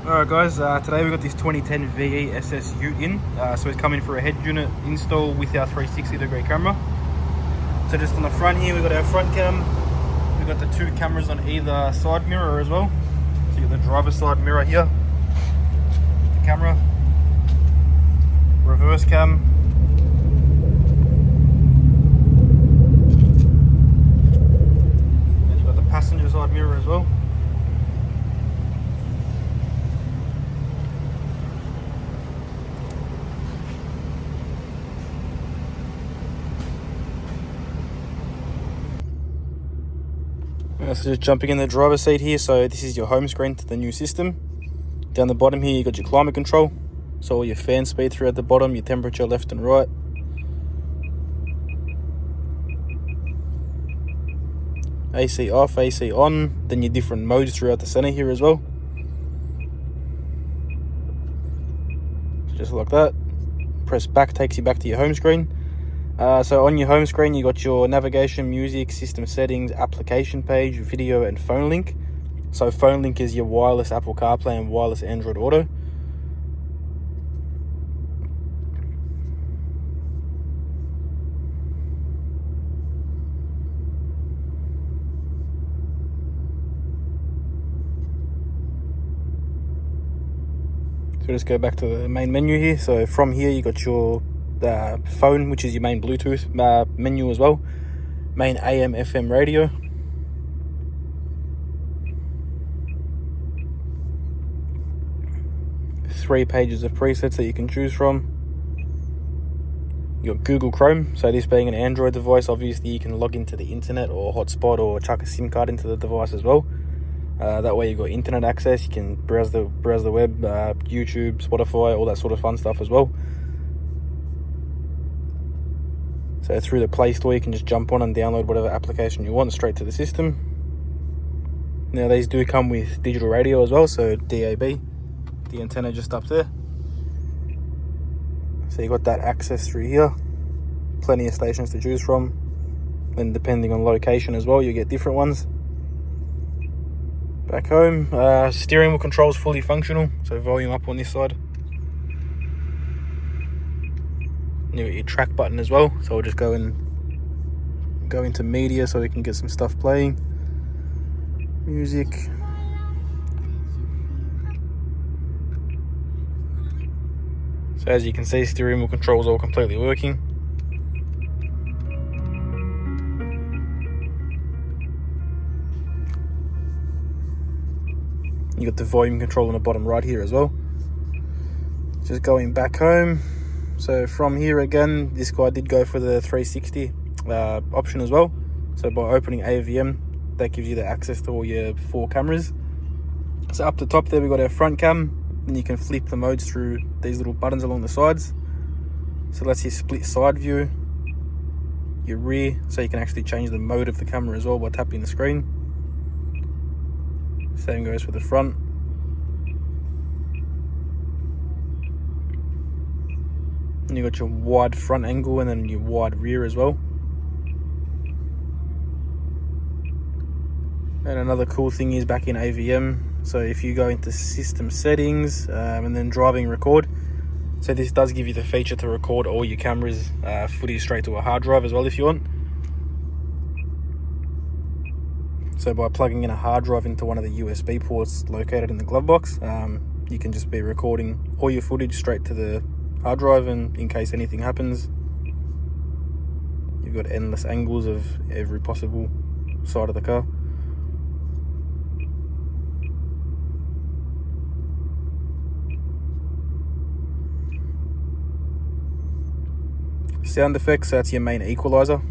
Alright guys, today we got this 2010 VE SS Ute in, so it's coming for a head unit install with our 360-degree camera. So just on the front here, we've got our front cam, we've got the two cameras on either side mirror as well. So you've got the driver's side mirror here, the camera, reverse cam, and you've got the passenger side mirror as well. So just jumping in the driver's seat here, so this is your home screen to the new system. Down the bottom here you got your climate control, so all your fan speed throughout the bottom, your temperature left and right. AC off, AC on, then your different modes throughout the center here as well. So just like that. Press back, takes you back to your home screen. So on your home screen you got your navigation, music, system settings, application page, video and phone link. So phone link is your wireless Apple CarPlay and wireless Android Auto. So just go back to the main menu here. So from here you got your phone, which is your main Bluetooth menu as well, main AM FM radio, three pages of presets that you can choose from. You got Google Chrome, so this being an Android device, obviously you can log into the internet or hotspot or chuck a SIM card into the device as well. That way you've got internet access, you can browse the web, YouTube, Spotify, all that sort of fun stuff as well. So through the Play Store you can just jump on and download whatever application you want straight to the system. Now these do come with digital radio as well, so DAB, the antenna just up there. So you got that access through here, plenty of stations to choose from, and depending on location as well you get different ones. Back home, steering wheel controls fully functional, so volume up on this side. You got your track button as well, so we'll just go into media so we can get some stuff playing. Music. So as you can see, steering wheel controls all completely working. You got the volume control on the bottom right here as well. Just going back home. So from here again, this guy did go for the 360 option as well. So by opening AVM, that gives you the access to all your 4 cameras. So up the top there we got our front cam, and you can flip the modes through these little buttons along the sides. So that's your split side view, your rear, so you can actually change the mode of the camera as well by tapping the screen. Same goes for the front. And you got your wide front angle and then your wide rear as well. And another cool thing is back in AVM, so if you go into system settings and then driving record, so this does give you the feature to record all your cameras footage straight to a hard drive as well if you want. So by plugging in a hard drive into one of the USB ports located in the glove box, you can just be recording all your footage straight to the hard drive, and in case anything happens you've got endless angles of every possible side of the car. Sound effects, so that's your main equalizer,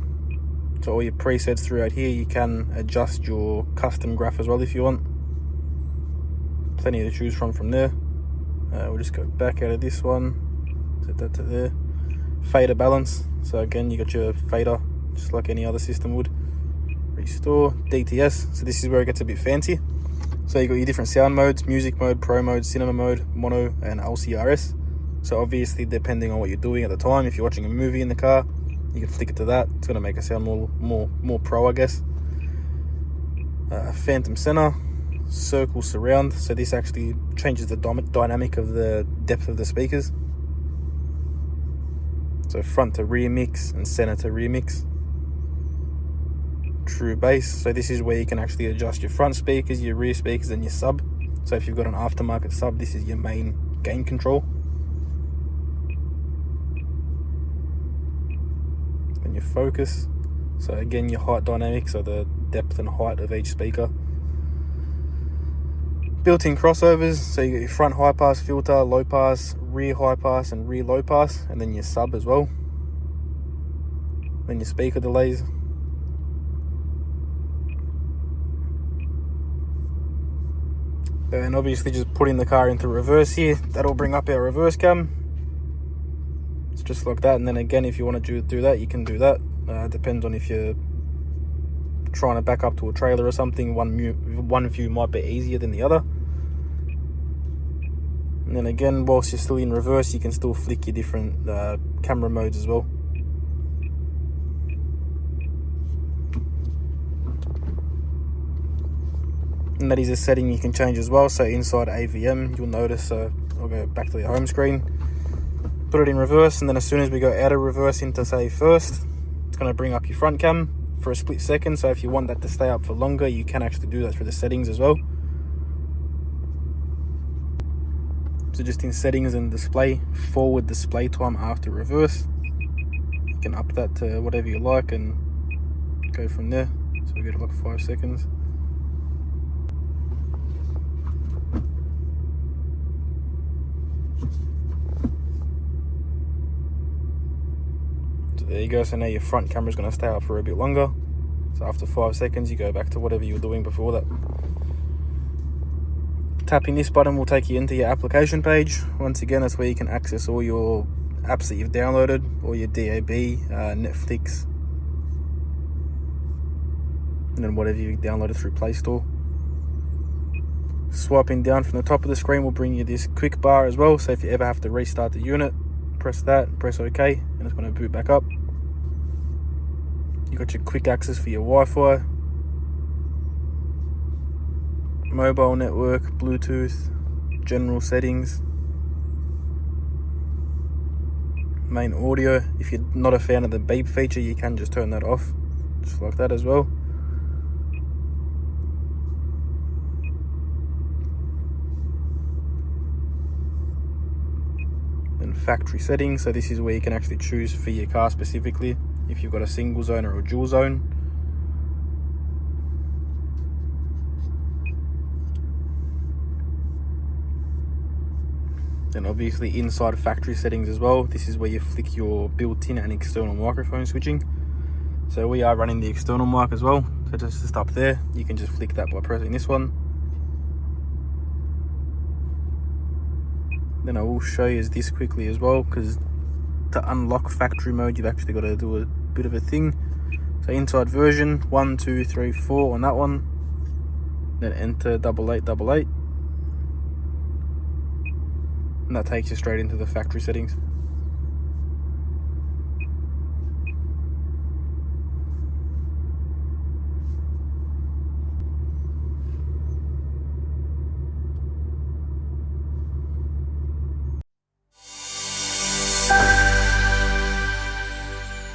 so all your presets throughout here you can adjust your custom graph as well if you want. Plenty to choose from there. We'll just go back out of this one, set that to there. Fader balance, so again you got your fader just like any other system would. Restore. DTS, so this is where it gets a bit fancy. So you got your different sound modes: music mode, pro mode, cinema mode, mono and LCRS. So obviously depending on what you're doing at the time, if you're watching a movie in the car you can flick it to that, it's going to make it sound more pro I guess. Phantom center, circle surround, so this actually changes the dynamic of the depth of the speakers. So front to rear mix and center to rear mix. True bass, so this is where you can actually adjust your front speakers, your rear speakers, and your sub. So if you've got an aftermarket sub, this is your main gain control. And your focus, so again your height dynamics, so the depth and height of each speaker. Built-in crossovers, so you got your front high pass filter, low pass, rear high pass, and rear low pass, and then your sub as well. Then your speaker delays. And obviously just putting the car into reverse here, that'll bring up our reverse cam. It's just like that, and then again, if you want to do that, you can do that. Depends on if you're trying to back up to a trailer or something. One view might be easier than the other. And then again, whilst you're still in reverse, you can still flick your different camera modes as well. And that is a setting you can change as well. So inside AVM, you'll notice, I'll go back to the home screen, put it in reverse, and then as soon as we go out of reverse into say first, it's going to bring up your front cam for a split second. So if you want that to stay up for longer, you can actually do that through the settings as well. So just in settings and display, forward display time after reverse, you can up that to whatever you like and go from there. So we go to like 5 seconds. There you go, so now your front camera is going to stay up for a bit longer. So after 5 seconds, you go back to whatever you were doing before that. Tapping this button will take you into your application page. Once again, that's where you can access all your apps that you've downloaded, all your DAB, Netflix, and then whatever you downloaded through Play Store. Swiping down from the top of the screen will bring you this quick bar as well. So if you ever have to restart the unit, press that, press OK, and it's going to boot back up. You got your quick access for your Wi-Fi, mobile network, Bluetooth, general settings, main audio. If you're not a fan of the beep feature, you can just turn that off, just like that as well. Then factory settings, so this is where you can actually choose for your car specifically if you've got a single zone or a dual zone. Then obviously inside factory settings as well, this is where you flick your built-in and external microphone switching. So we are running the external mic as well, so just up there, you can just flick that by pressing this one. Then I will show you this quickly as well, because to unlock factory mode, you've actually got to do a bit of a thing. So inside version 1, 2, 3, 4 on that one, then enter 8888, and that takes you straight into the factory settings.